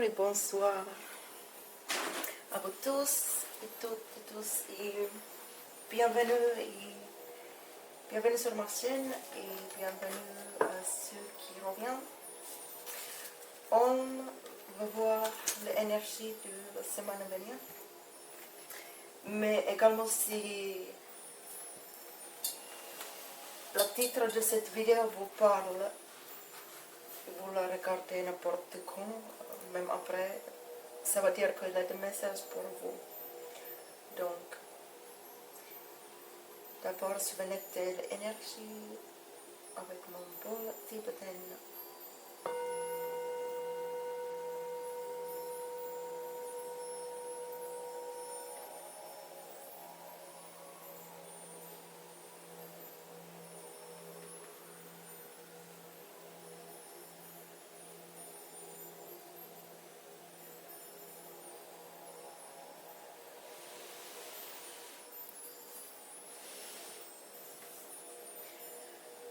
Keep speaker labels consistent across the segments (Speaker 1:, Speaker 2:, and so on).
Speaker 1: et bonsoir à vous tous et toutes et tous et bienvenue sur ma chaîne et bienvenue à ceux qui reviennent. On va voir l'énergie de la semaine à venir, mais également si le titre de cette vidéo vous parle, vous la regardez n'importe quand, même après, ça veut dire qu'il y a des messages pour vous. Donc, d'abord, souvenez de l'énergie avec mon bol tibétain.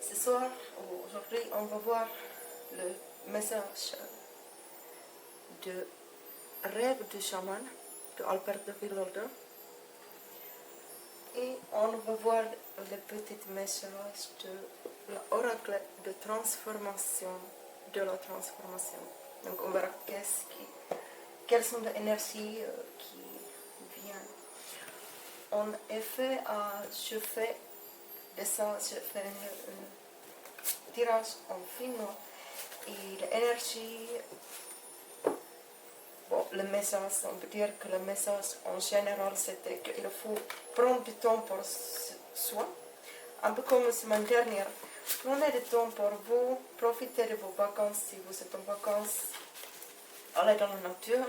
Speaker 1: Ce soir, aujourd'hui, on va voir le message de Rêve du chaman de Alberto Villoldo. Et on va voir le petit message de l'oracle de transformation, de la transformation. Donc on verra quelles sont les énergies qui viennent. En effet, je fais un tirage en fino et l'énergie, bon, le message, on peut dire que le message en général c'était qu'il faut prendre du temps pour soi, un peu comme la semaine dernière. Prenez du temps pour vous, profitez de vos vacances si vous êtes en vacances, allez dans la nature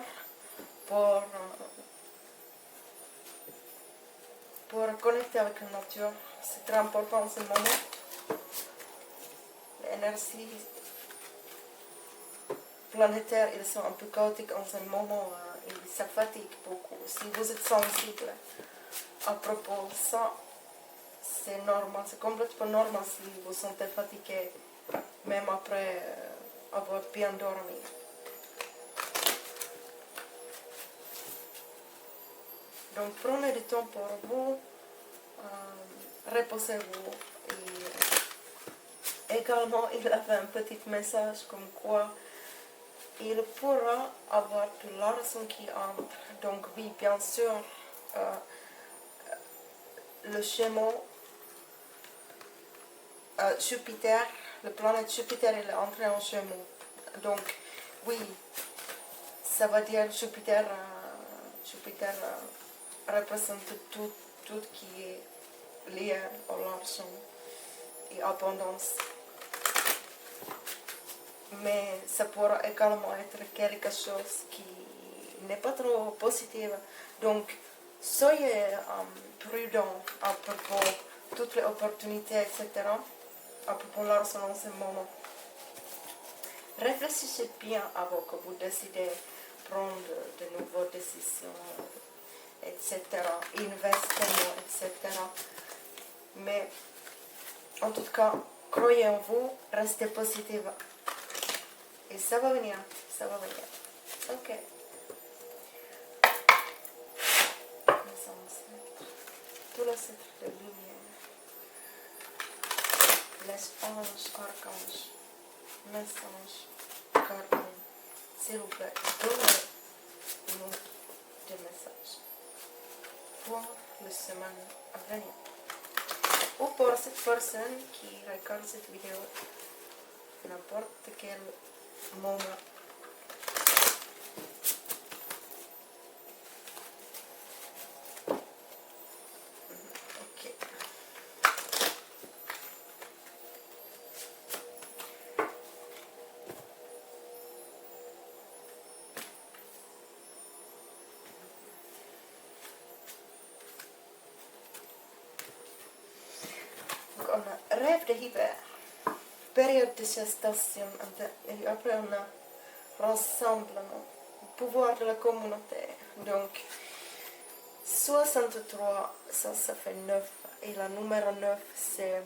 Speaker 1: pour connecter avec la nature. C'est très important en ce moment. L'énergie planétaire, ils sont un peu chaotiques en ce moment, ça fatigue beaucoup. Si vous êtes sensible à propos de ça, c'est normal, c'est complètement normal si vous vous sentez fatigué, même après avoir bien dormi. Donc prenez du temps pour vous, reposez-vous. Et également, il avait un petit message comme quoi il pourra avoir de l'argent qui entre. Donc oui, bien sûr, le schéma Jupiter, la planète Jupiter, elle est entrée en Gémeaux. Donc oui, ça veut dire Jupiter représente tout qui est lié à l'argent et abondance. Mais ça pourra également être quelque chose qui n'est pas trop positif. Donc, soyez prudent à propos de toutes les opportunités, etc. À propos de l'argent en ce moment. Réfléchissez bien avant que vous décidez de prendre de nouvelles décisions, etc. Investissement, etc. Mais, en tout cas, croyez en vous, restez positif. Et ça va venir, ça va venir. Ok. Tous les êtres de lumière, les anges, archanges, messages, gardiens, s'il vous plaît, donnez-nous des messages pour la semaine à venir. Ou pour cette personne qui regarde cette vidéo n'importe quel moment. Ok. Donc on a rêve de hiver, période de gestation, et après on a rassemblement, pouvoir de la communauté. Donc 63, ça fait 9. Et la numéro 9, c'est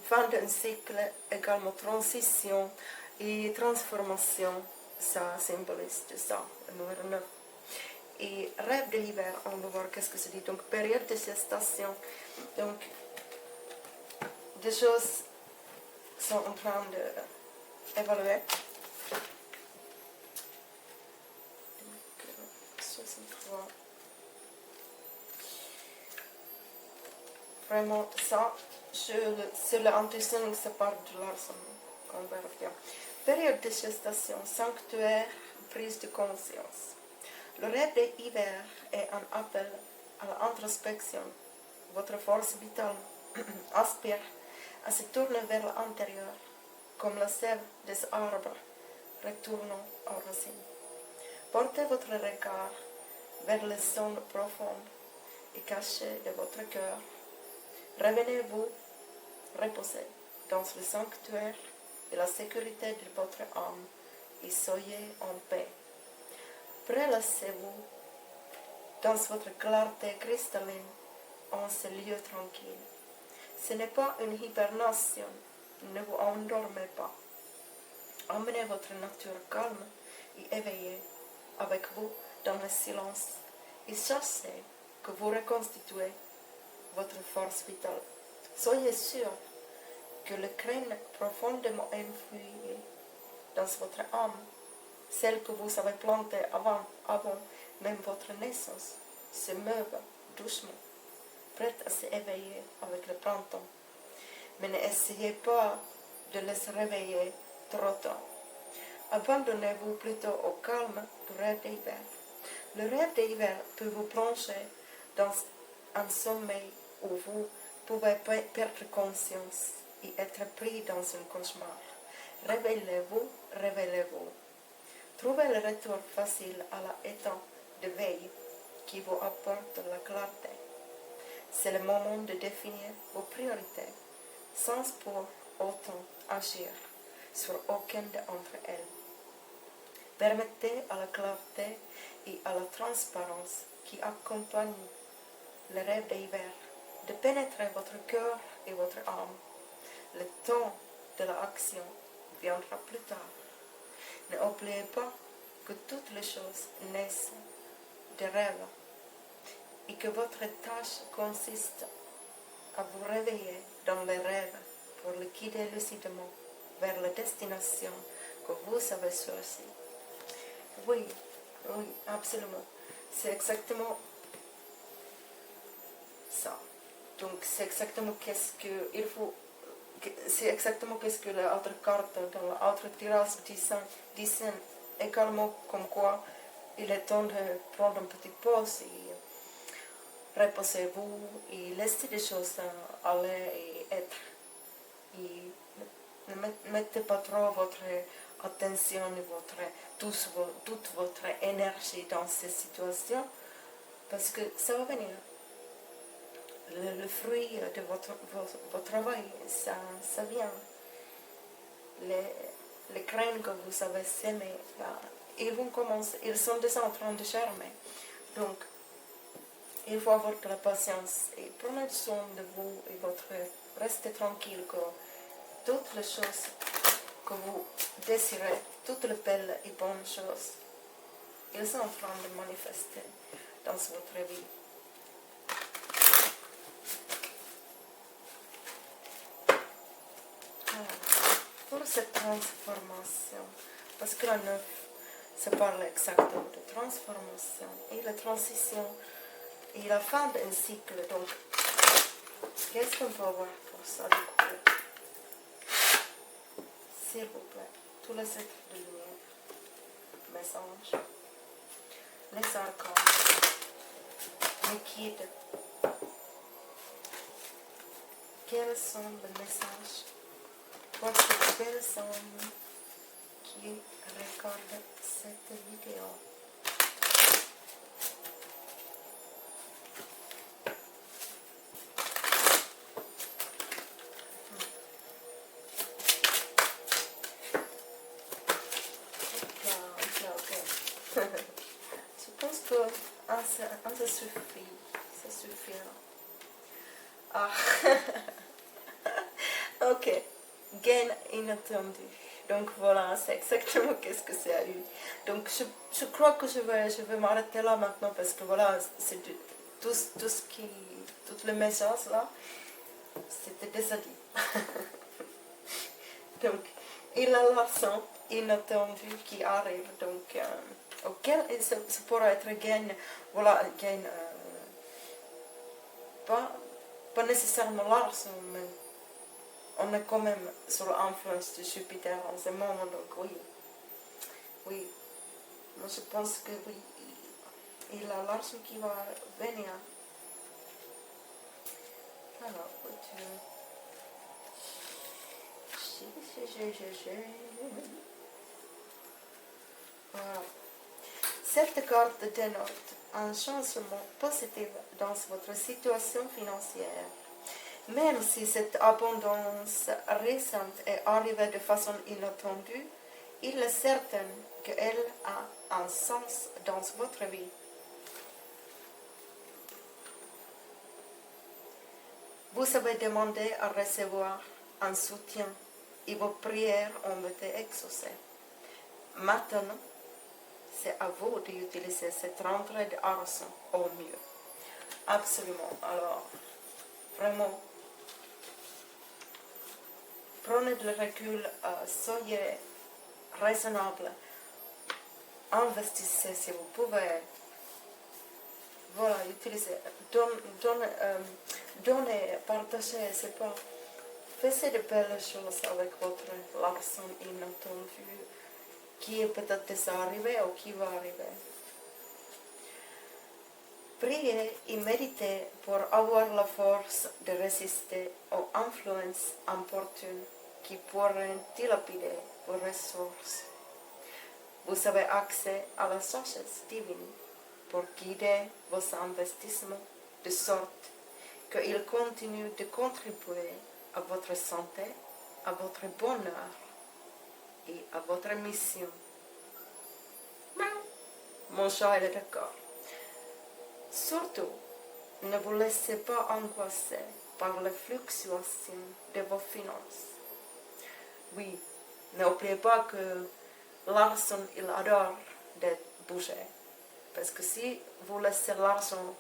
Speaker 1: fin d'un cycle, également transition et transformation. ça symbolise de ça, le numéro 9. Et rêve de l'hiver, on va voir qu'est-ce que ça dit. Donc, période de gestation. Donc, des choses sont en train d'évaluer. 63. Vraiment, ça, sur l'intuition, ça part de l'argent. On verra bien. Période de gestation, sanctuaire, prise de conscience. Le rêve de l'hiver est un appel à l'introspection. Votre force vitale aspire à se tourner vers l'intérieur, comme la sève des arbres retournant aux racines. Portez votre regard vers le son profond et caché de votre cœur. Revenez-vous reposer dans le sanctuaire de la sécurité de votre âme et soyez en paix. Prélassez-vous dans votre clarté cristalline en ce lieu tranquille. Ce n'est pas une hibernation, ne vous endormez pas. Emmenez votre nature calme et éveillée avec vous dans le silence et sachez que vous reconstituez votre force vitale. Soyez sûr que le crâne profondément enfouie dans votre âme, celle que vous avez plantée avant même votre naissance, se meuvent doucement, prête à s'éveiller avec le printemps. Mais n'essayez pas de les réveiller trop tôt. Abandonnez-vous plutôt au calme du rêve d'hiver. Le rêve d'hiver peut vous plonger dans un sommeil où vous pouvez perdre conscience et être pris dans un cauchemar. Réveillez-vous, réveillez-vous. Trouvez le retour facile à l'état de veille qui vous apporte la clarté. C'est le moment de définir vos priorités, sans pour autant agir sur aucune d'entre elles. Permettez à la clarté et à la transparence qui accompagnent le rêve d'hiver de pénétrer votre cœur et votre âme. Le temps de l'action viendra plus tard. N'oubliez pas que toutes les choses naissent de rêves et que votre tâche consiste à vous réveiller dans les rêves pour le guider lucidement vers la destination que vous avez choisie. Oui, absolument. C'est exactement ça. Donc, c'est exactement qu'est-ce que l'autre carte dans l'autre tirage disent également comme quoi il est temps de prendre une petite pause et reposez-vous et laissez les choses aller et être. Et ne mettez pas trop votre attention et toute votre énergie dans ces situations parce que ça va venir. Le fruit de votre travail, ça vient. Les graines que vous avez semées, ils sont déjà en train de germer. Donc, il faut avoir de la patience et prenez soin de vous et restez tranquille que toutes les choses que vous désirez, toutes les belles et bonnes choses, ils sont en train de manifester dans votre vie. Pour cette transformation, parce que la 9, ça parle exactement de transformation et la transition et la fin d'un cycle. Donc, qu'est-ce qu'on peut avoir pour ça du coup? S'il vous plaît, tous les êtres de lumière, mes anges, les archanges, mes guides, quels sont les messages pour ces personnes qui regardent cette vidéo? Je pense que ça suffit. Ça suffira. Ah. Ok. Gain inattendu. Donc voilà, c'est exactement qu'est-ce que ça a eu. Donc je crois que je vais m'arrêter là maintenant parce que voilà, c'est tout ce qui, toutes les messages là, c'était déjà dit. Donc, il a l'argent inattendu qui arrive, donc auquel ça pourrait être gain, voilà, gain, pas nécessairement l'argent, mais on est quand même sous l'influence de Jupiter en ce moment, donc oui, moi je pense que oui, il a l'argent qui va venir. Alors, voilà. Cette carte dénote un changement positif dans votre situation financière. Même si cette abondance récente est arrivée de façon inattendue, il est certain qu'elle a un sens dans votre vie. Vous avez demandé à recevoir un soutien et vos prières ont été exaucées. Maintenant, c'est à vous d'utiliser cette rentrée d'argent au mieux. Absolument. Alors, vraiment, prenez le recul, soyez raisonnable, investissez si vous pouvez. Voilà, utilisez, donnez, partagez, c'est pas. Faites de belles choses avec votre l'argent inattendu qui est peut-être déjà arrivé ou qui va arriver. Priez et méditez pour avoir la force de résister aux influences importunes qui pourraient dilapider vos ressources. Vous avez accès à la sagesse divine pour guider vos investissements de sorte qu'ils continuent de contribuer à votre santé, à votre bonheur et à votre mission. Mon chat est d'accord. Surtout, ne vous laissez pas angoisser par les fluctuations de vos finances. Oui, n'oubliez pas que l'argent, il adore d'être bougé. Parce que si vous laissez l'argent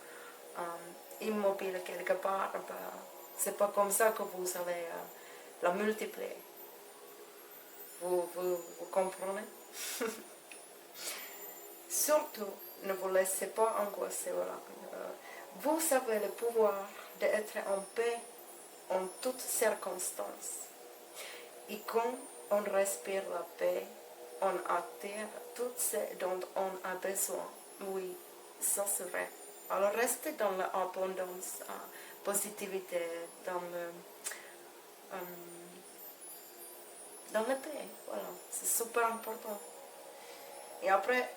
Speaker 1: immobile quelque part, c'est pas comme ça que vous allez la multiplier. Vous comprenez? Surtout, ne vous laissez pas angoisser. Voilà. Vous avez le pouvoir d'être en paix en toutes circonstances. Et quand on respire la paix, on attire tout ce dont on a besoin. Oui, ça c'est vrai. Alors restez dans l'abondance, positivité, dans la paix. Voilà, c'est super important. Et après,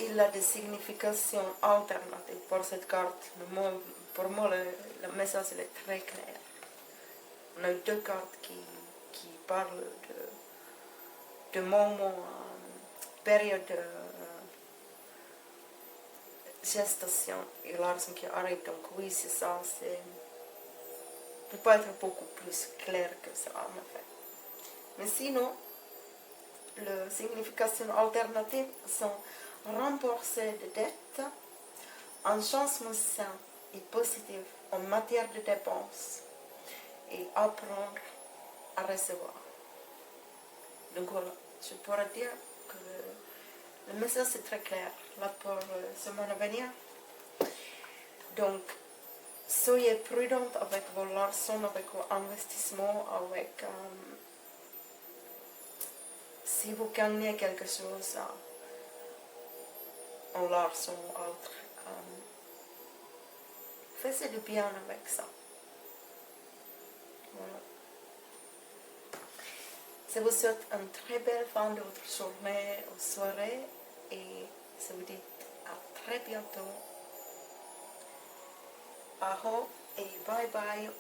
Speaker 1: il a des significations alternatives pour cette carte. Pour moi, le message est très clair. On a deux cartes qui parlent de moments, période de gestation et l'argent qui arrive. Donc oui, c'est ça. Ne peut pas être beaucoup plus clair que ça, en fait. Mais sinon, les significations alternatives sont rembourser des dettes, un changement sain et positif en matière de dépenses et apprendre à recevoir. Donc voilà, je pourrais dire que le message est très clair là pour la semaine à venir. Donc, soyez prudent avec vos argent, avec vos investissements, avec si vous gagnez quelque chose en l'argent ou autre, faites du bien avec ça. Voilà. Je vous souhaite une très belle fin de votre journée ou soirée et je vous dis à très bientôt. Aho et bye bye.